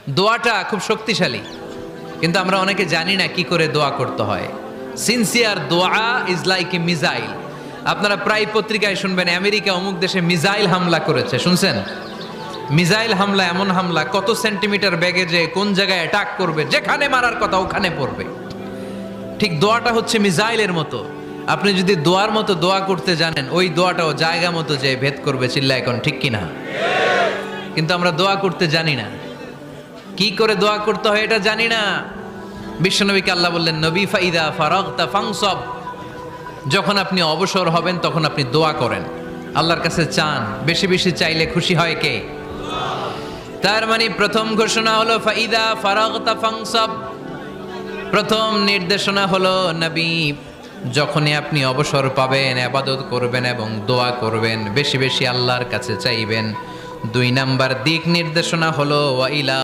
দোয়াটা খুব শক্তিশালী, কিন্তু আমরা অনেকে জানি না কি করে দোয়া করতে হয়। সিনসিয়ার দোয়া ইজ লাইক এ মিসাইল। আপনারা প্রায় পত্রিকায় শুনবেন আমেরিকা অমুক দেশে মিসাইল হামলা করেছে, শুনছেন? মিসাইল হামলা এমন হামলা, কত সেন্টিমিটার বেগে যে কোন জায়গায় অ্যাটাক করবে, যেখানে মারার কথা ওখানে পড়বে। ঠিক দোয়াটা হচ্ছে মিসাইলের মতো। আপনি যদি দোয়ার মতো দোয়া করতে জানেন, ওই দোয়াটাও জায়গা মতো যে ভেদ করবে। চিল্লা এখন ঠিক কিনা? কিন্তু আমরা দোয়া করতে জানি না, কি করে দোয়া করতে হয় এটা জানি না। বিশ্বনবীকে আল্লাহ বললেন, নবী ফাইদা ফারাগতা ফানসব, যখন আপনি অবসর হবেন তখন আপনি দোয়া করেন, আল্লাহর কাছে চান। বেশি বেশি চাইলে খুশি হয় কে? তার মানে প্রথম ঘোষণা হলো ফাইদা ফারাগতা ফানসব। প্রথম নির্দেশনা হলো নবী, যখনই আপনি অবসর পাবেন ইবাদত করবেন এবং দোয়া করবেন, বেশি বেশি আল্লাহর কাছে চাইবেন। 2 নাম্বার দিক নির্দেশনা হলো ওয়াইলা